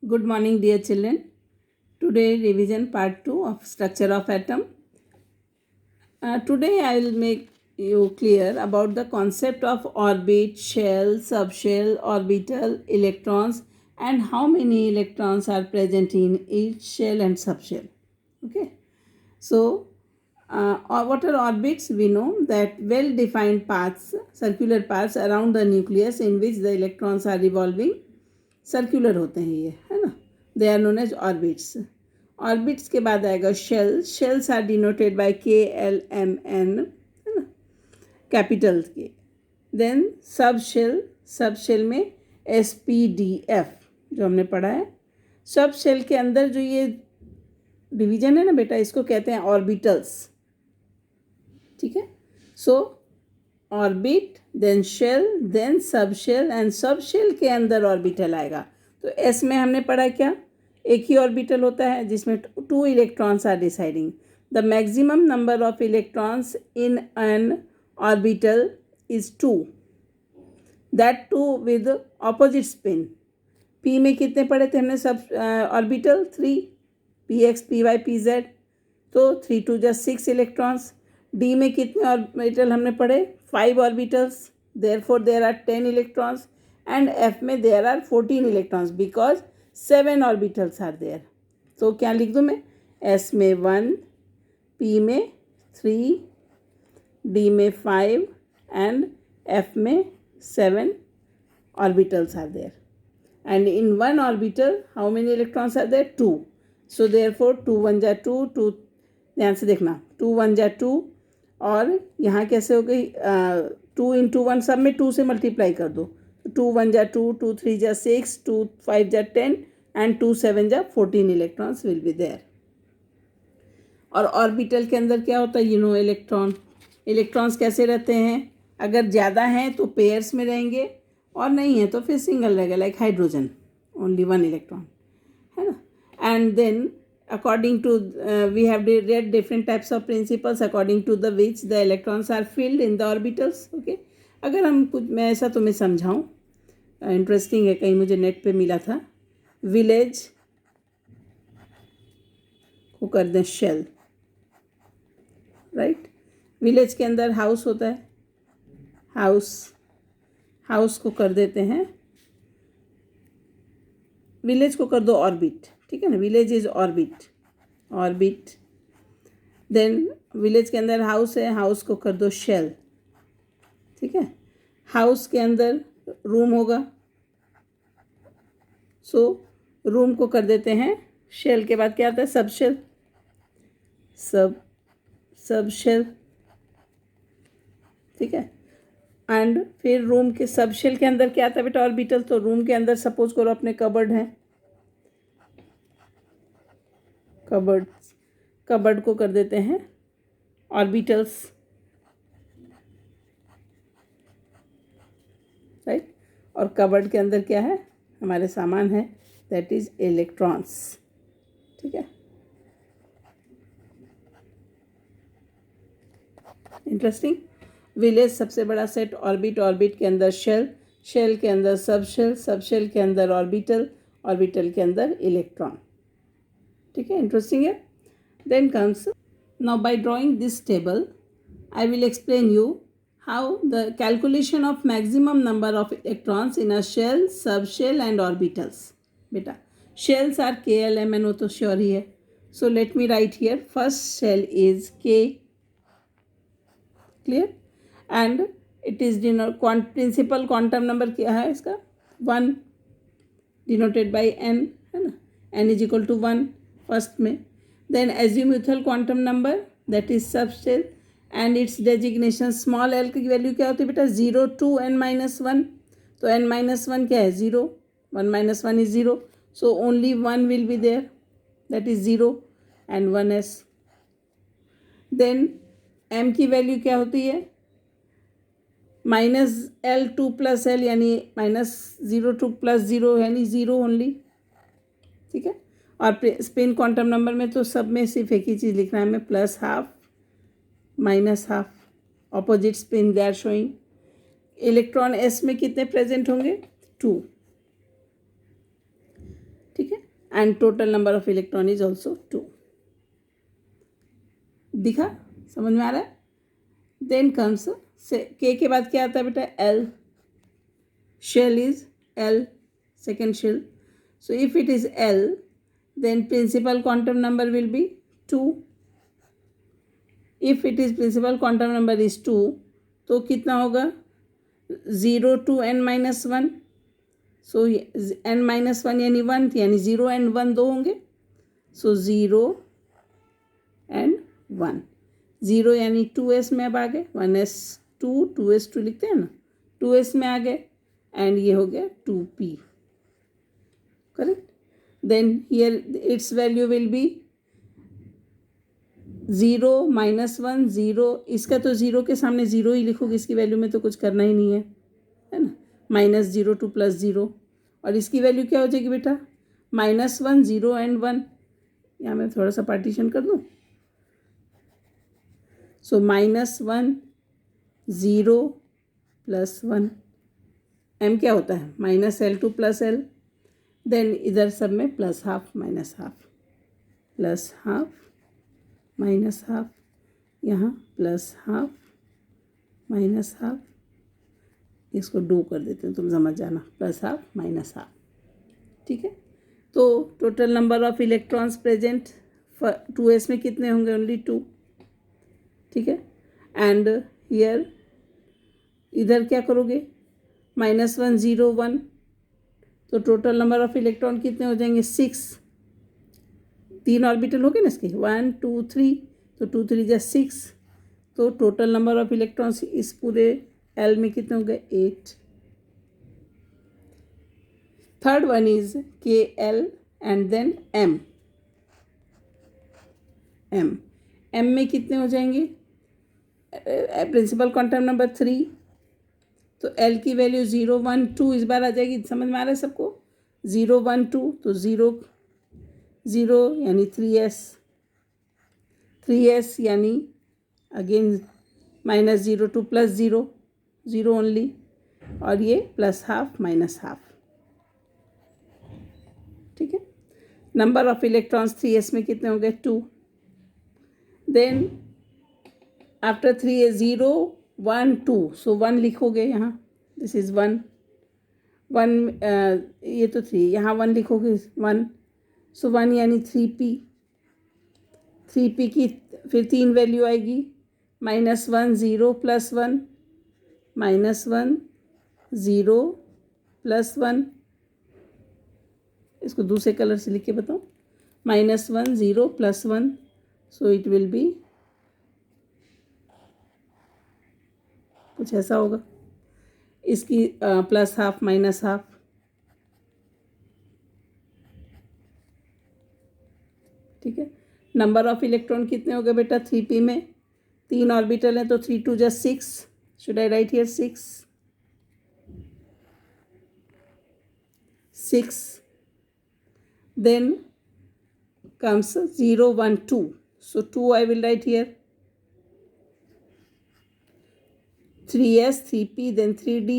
Good morning, dear children. Today, revision part 2 of structure of atom. Today, I will make you clear about the concept of orbit, shell, subshell, orbital, electrons, and how many electrons are present in each shell and subshell. Okay. So, what are orbits? We know that well-defined paths, circular paths around the nucleus in which the electrons are revolving. Circular होते हैं ये, है ना. They are known as orbits. Orbits के बाद आएगा shell. Shells are denoted by KLMN, है ना, कैपिटल के. Then sub shell. Sub shell में SPDF जो हमने पढ़ा है. सब शेल के अंदर जो ये डिवीजन है ना बेटा, इसको कहते हैं ऑर्बिटल्स. ठीक है. So orbit, then shell, then sub shell, and sub shell के अंदर ऑर्बिटल आएगा. तो एस में हमने पढ़ा क्या, एक ही ऑर्बिटल होता है जिसमें 2 electrons are deciding. The maximum number of electrons in an orbital is 2, that 2 with opposite spin. P में कितने पढ़े थे हमने sub orbital? 3, PX, PY, PZ. तो 3 2 जा 6 इलेक्ट्रॉन्स. डी में कितने ऑर्बिटल हमने पढ़े? 5 orbitals. Therefore there are 10 electrons. And F में there are 14 electrons because 7 orbitals are there. तो क्या लिख दूँ मैं? एस में 1, पी में 3, डी में 5 एंड एफ में 7 orbitals are there. And in one orbital, how many electrons are there? 2. So therefore 2 1 जा 2, 2 ध्यान से देखना, 2 1 जा 2. और यहाँ कैसे हो गई? 2 into 1, सब में 2 से मल्टीप्लाई कर दो. 2 1 जा 2, 2 3 जा 6, 2 5 जा 10 एंड 2 7 जा 14 इलेक्ट्रॉन्स विल बी देयर. और ऑर्बिटल के अंदर क्या होता है? इलेक्ट्रॉन. इलेक्ट्रॉन्स कैसे रहते हैं? अगर ज़्यादा हैं तो पेयर्स में रहेंगे, और नहीं है तो फिर सिंगल रहेगा, लाइक हाइड्रोजन, ओनली 1 इलेक्ट्रॉन, है ना. And then according to we have read different types of principles according to the which the electrons are filled in the orbitals. Okay. अगर हम कुछ, मैं ऐसा तुम्हें समझाऊँ, इंटरेस्टिंग है, कहीं मुझे नेट पे मिला था. विलेज को कर दें शेल, राइट. विलेज के अंदर हाउस होता है, हाउस को कर देते हैं, विलेज को कर दो ऑर्बिट. ठीक है ना. Village is orbit. Then village के अंदर हाउस है, हाउस को कर दो शेल. ठीक है. हाउस के अंदर रूम होगा, सो रूम को कर देते हैं शेल. के बाद क्या आता है? सब शेल. Sub shell. ठीक है. एंड फिर रूम के सब शेल के अंदर क्या आता है बेटा? ऑर्बिटल. तो रूम के अंदर सपोज करो अपने कबर्ड है, कबर्ड को कर देते हैं ऑर्बिटल्स, राइट. और कबर्ड के अंदर क्या है? हमारे सामान है, दैट इज इलेक्ट्रॉन्स. ठीक है. इंटरेस्टिंग. विलेज सबसे बड़ा सेट, ऑर्बिट के अंदर शेल के अंदर सब शेल के अंदर ऑर्बिटल के अंदर इलेक्ट्रॉन. ठीक है. इंटरेस्टिंग है. Then comes, now by drawing this table I will explain you how the calculation of maximum number of electrons in a shell, sub shell and orbitals. बेटा शेल्स आर KLMNO, तो sure ही है. So let me write here. First shell is K, clear. And it is principal quantum number क्या है इसका? 1, denoted by N, है ना. N is equal to 1 first में. Then azimuthal quantum number, that is sub shell, and its designation. Small l की value क्या होती है बेटा? 0 to n-1. तो n-1 क्या है? 0. 1 - 1 is 0. So only 1 will be there, that is 0 and 1s. Then m की वैल्यू क्या होती है? -L 2 + L, यानी -0 to +0, यानी 0 ओनली. ठीक है. और स्पिन क्वांटम नंबर में तो सब में सिर्फ एक ही चीज़ लिखना है हमें, +½ -½ opposite spin they are showing. Electron S में कितने प्रेजेंट होंगे? 2. ठीक है. and total number of electron is also 2. दिखा, समझ में आ रहा है? Then comes K के बाद क्या आता है बेटा? L. Shell is L, second shell. So if it is L, then principal quantum number will be 2. If it is principal quantum number is 2, तो कितना होगा? 0 to n minus 1. So n minus 1 यानी 1, यानी 0 and 1 दो होंगे. So 0 and 1. 0 यानी 2s में अब आ गए, 1s2, 2s2 लिखते हैं ना, 2s में आ गए, and ये हो गया 2p. Correct? Then here its value will be 0 minus 1 0. इसका तो 0 के सामने 0 ही लिखोगे, इसकी वैल्यू में तो कुछ करना ही नहीं है ना. -0 to +0. और इसकी वैल्यू क्या हो जाएगी बेटा? -1 0 and 1. यहाँ मैं थोड़ा सा पार्टीशन कर दूँ. सो -1 0 +1. m क्या होता है? -l to +l. देन इधर सब में +½ -½ +½ -½ यहाँ +½ -½ इसको डू कर देते हैं, तुम समझ जाना. +½ -½ ठीक है. तो total number of electrons present 2s में कितने होंगे? ओनली 2. ठीक है. एंड हियर इधर क्या करोगे? -1 0 1. तो टोटल नंबर ऑफ इलेक्ट्रॉन कितने हो जाएंगे? 6. 3 ऑर्बिटल हो गए ना इसके, 1 2 3. तो 2 3 जा 6. तो टोटल नंबर ऑफ इलेक्ट्रॉन्स इस पूरे L में कितने हो गए? 8. Third one is KL and then M. M में कितने हो जाएंगे? Principal quantum number 3. तो L की वैल्यू 0 1 2 इस बार आ जाएगी. समझ में आ रहा है सबको? 0 1 2. तो 0 0 यानी 3s. 3s यानी अगेन -0 to +0, 0 ओनली. और ये +½ -½ ठीक है. नंबर ऑफ इलेक्ट्रॉन्स 3s में कितने हो गए? 2. Then after 3 0 1 2. सो 1 लिखोगे यहाँ. This is 1 1. ये तो 3, यहाँ 1 लिखोगे 1. सो 1 यानी 3p. 3p की फिर 3 वैल्यू आएगी. -1 0 +1 -1 0 +1. इसको दूसरे कलर से लिख के बताओ. -1 0 +1. सो इट विल बी कुछ ऐसा होगा. इसकी +½ -½ ठीक है. नंबर ऑफ इलेक्ट्रॉन कितने हो गए बेटा? 3p में 3 ऑर्बिटल हैं, तो 3 2 जा 6. Should I right here 6? 6. Then comes 0 1 2. So 2 I will write here. 3s 3p then 3d.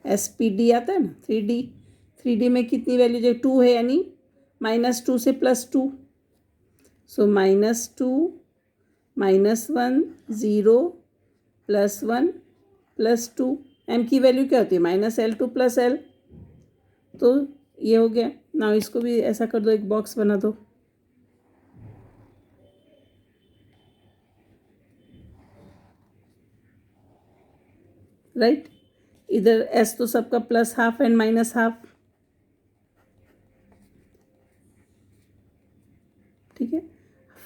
spd आता है ना, 3d. 3d में कितनी वैल्यू जो 2 है, यानी -2 से +2. सो -2 -1 0 +1 +2. m की वैल्यू क्या होती है? -l to +l. तो ये हो गया. ना इसको भी ऐसा कर दो, एक बॉक्स बना दो. राइट. इधर s तो सबका +½ एंड -½ ठीक है.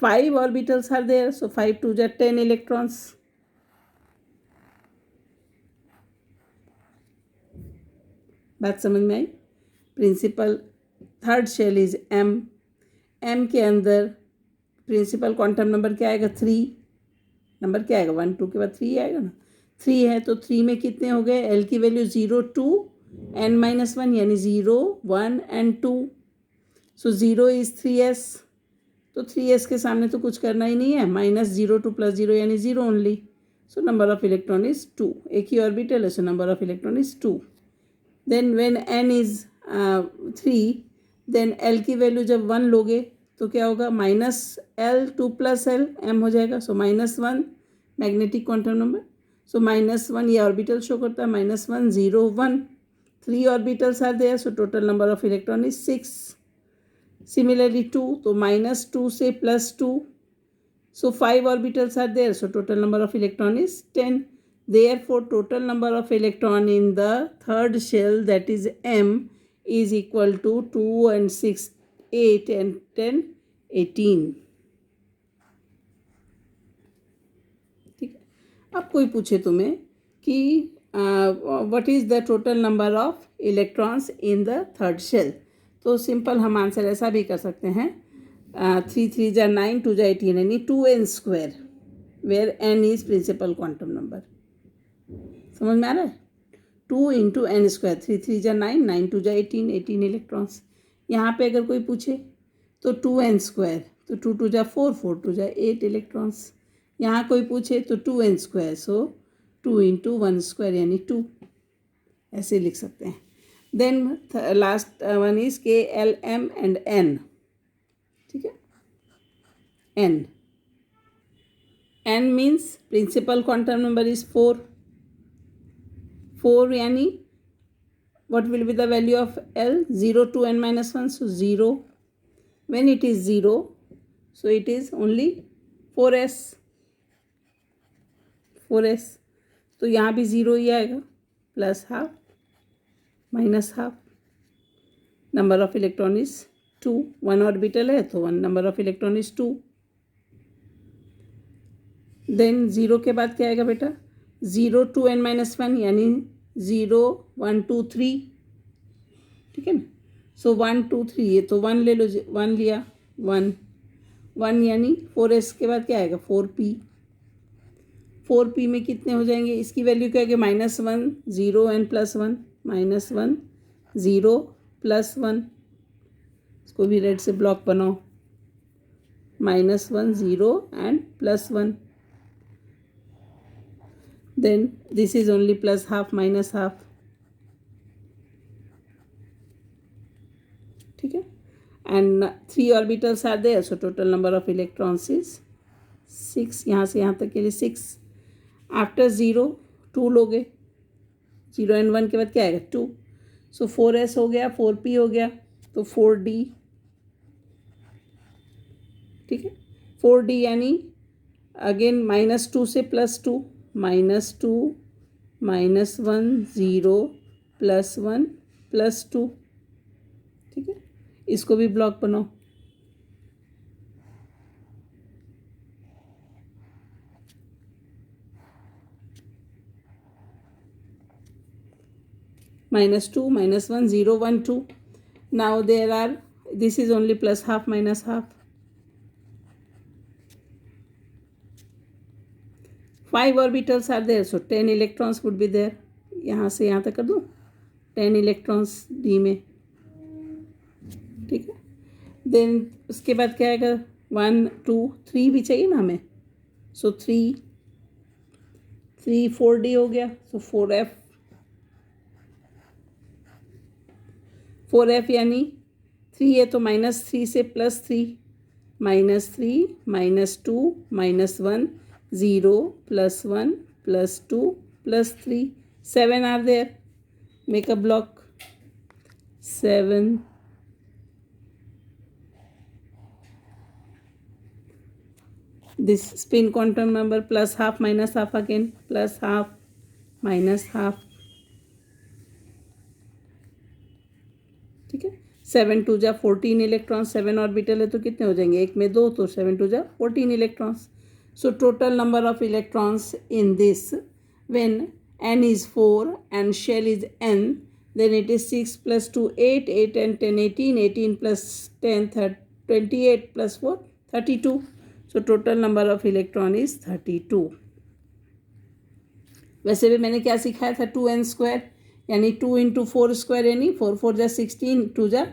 5 ऑर्बिटल्स आर देयर. सो 5 2 जा 10 इलेक्ट्रॉन्स. बात समझ में आई? Principal third shell is M. M के अंदर प्रिंसिपल क्वांटम नंबर क्या आएगा? 3. नंबर क्या आएगा? 1 2 के बाद 3 आएगा ना. 3 है तो 3 में कितने हो गए? L की वैल्यू 0 2 n -1 यानी 0 1 and 2. So 0 is 3s. तो 3s के सामने तो कुछ करना ही नहीं है. -0 to +0 यानी 0 only. So number of electron is 2. एक ही ऑर्बिटल है, so number of electron is 2. Then when n is 3, then L की वैल्यू जब 1 लोगे तो क्या होगा, -L 2 + L m हो जाएगा. सो -1 मैग्नेटिक क्वांटम नंबर. सो -1 ये ऑर्बिटल शो करता है, -1 0 1. 3 orbitals are there, so total number of electron is 6. Similarly 2, तो -2 से +2. So 5 orbitals are there. So total number of electron is 10. Therefore, total number of electron in the third shell, that is M, is equal to 2 and 6, 8 and 10, 18. ठीक है. अब कोई पूछे तुम्हें कि what is the total number of electrons in the third shell, तो simple हम answer ऐसा भी कर सकते हैं. 3 3 जा 9, 2 जा 18, यानी 2n², where n is principal quantum number. समझ में आ रहा है? 2 × n². 3 3 जा 9, 9 2 जा 18, 18 इलेक्ट्रॉन्स. यहाँ पे अगर कोई पूछे तो 2n², तो 2 2 जा 4, 4 2 जा 8 इलेक्ट्रॉन्स. यहाँ कोई पूछे तो 2n², सो 2 × 1² यानी 2, ऐसे लिख सकते हैं. Then last one is K L M and N. ठीक है. n means principal quantum number is 4. 4 यानी what will be the value of L? 0 to n minus 1, so 0. When it is 0, so it is only 4s. 4s, तो यहाँ भी 0 ही आएगा, +½ -½ number of electron is 2. 1 orbital है तो 1 number of electron is 2. Then 0 के बाद क्या आएगा बेटा? 0 to n minus 1 यानी 0 1 2 3. ठीक है ना. सो 1 2 3, ये तो 1 ले लो, 1 लिया, 1 1 यानी 4s के बाद क्या आएगा? 4p. 4p में कितने हो जाएंगे? इसकी वैल्यू क्या आएगी? -1 0 एंड +1, -1 0 +1. इसको भी रेड से ब्लॉक बनाओ. -1 0 and +1. Then this is only +½ -½ ठीक है. and 3 orbitals are there, so total number of electrons is 6. यहाँ से यहाँ तक के लिए 6. आफ्टर 0 2 लोगे, 0 and 1 के बाद क्या आएगा? 2. सो 4s हो गया, 4p हो गया, तो 4d. ठीक है. 4d यानी अगेन -2 से +2, -2 -1 0 +1 +2. ठीक है. इसको भी ब्लॉक बनाओ. -2 -1 0 1 2. Now there are, this is only +½ -½ 5 orbitals are there, so 10 electrons would be there. यहाँ से यहाँ तक कर दूँ, 10 electrons d में. ठीक है. देन उसके बाद क्या आएगा? 1 2 3 भी चाहिए ना हमें, सो 3 4d हो गया, सो 4f यानी 3 है तो -3 से +3, -3 -2 -1 0 +1 +2 +3. 7 are there. Make a block. 7. This spin quantum number +½ -½ again, +½ -½. ठीक है. 7 2 जा 14 इलेक्ट्रॉन. 7 ऑर्बिटल है तो कितने हो जाएंगे? 1 में 2, तो 7 2 जा 14 electrons. So total number of electrons in this, when n is 4 and shell is n, then it is 6 + 2 8, 8 and 10 18, 18 + 10 28 + 4 32. So total number of electron is 32. वैसे भी मैंने क्या सिखाया था? 2n² यानी 2 × 4² यानी 4 4 जा 16, 2 जा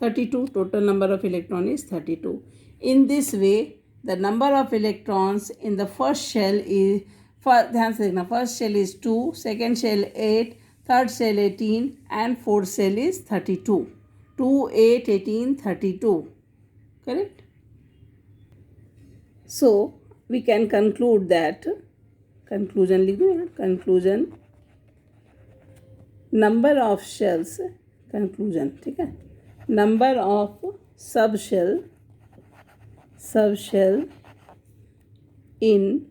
32. Total number of electron is 32. In this way, the number of electrons in the first shell is, ध्यान से देखना, first shell is 2, second shell 8, third shell 18 and fourth shell is 32. 2, 8, 18, 32. Correct? So we can conclude that, conclusion लिख दो, conclusion, number of shells, conclusion, ठीक है, number of subshell in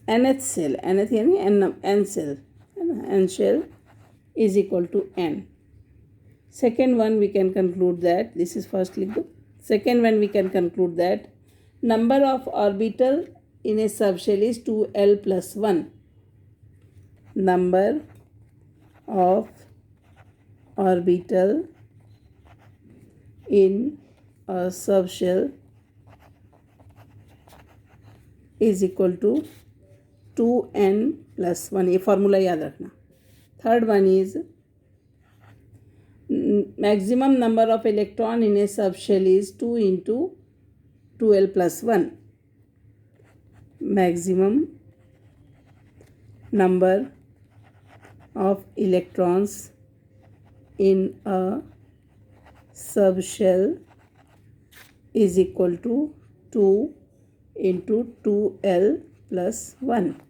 nth cell, nth यानी n cell, n shell is equal to n. Second one we can conclude that, this is first लिख दो. Second one we can conclude that number of orbital in a subshell is 2l plus 1. Number of orbital in a subshell is equal to 2n plus 1. ये formula याद रखना. Third one is maximum number of electron in a subshell is 2 into 2l plus 1. Maximum number of electrons in a subshell is equal to 2 into 2l plus 1.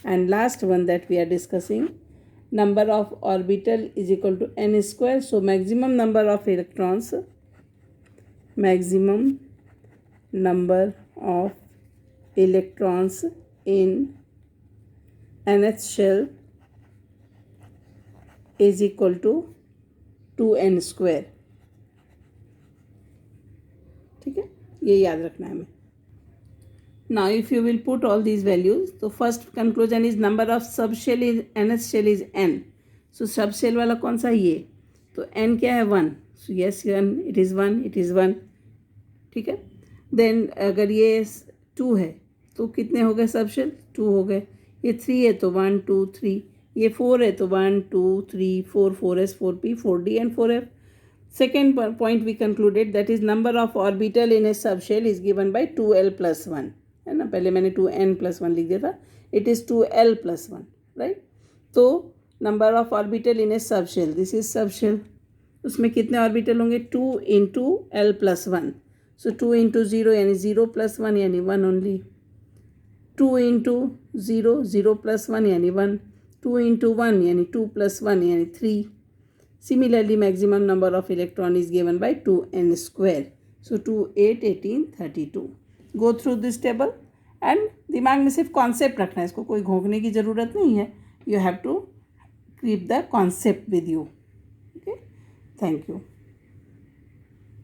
And last one that we are discussing, number of orbital is equal to n square. So maximum number of electrons, maximum number of electrons in nth shell is equal to 2n square. ठीक है, ये याद रखना है हमें. Now if you will put all these values, so first conclusion is number of subshell is nth shell is n. So subshell वाला कौन सा ये, तो n क्या है 1. So yes, it is 1. ठीक है. Then अगर ये 2 है तो कितने हो गए सबशेल, 2 हो गए. ये 3 है तो 1 2 3. ये 4 है तो 1 2 3 4 4s 4p 4d and 4f. Second point we concluded, that is number of orbital in a subshell is given by 2l plus 1. है ना, पहले मैंने 2n plus 1 लिख दिया था. It is 2l plus 1, right? तो number of orbital in a subshell, this is subshell, उसमें कितने ऑर्बिटल होंगे, 2 into l plus 1. So 2 into 0 यानी 0 plus 1 यानी 1 only. 2 into 0 0 plus 1 यानी 1. 2 into 1 यानी 2 plus 1 यानी 3. Similarly, maximum number of electron is given by 2n square. So 2 8 18 32. Go through this table and दिमाग में सिर्फ कॉन्सेप्ट रखना है, इसको कोई घोंकने की ज़रूरत नहीं है. You have to keep the concept with you. Okay, thank you.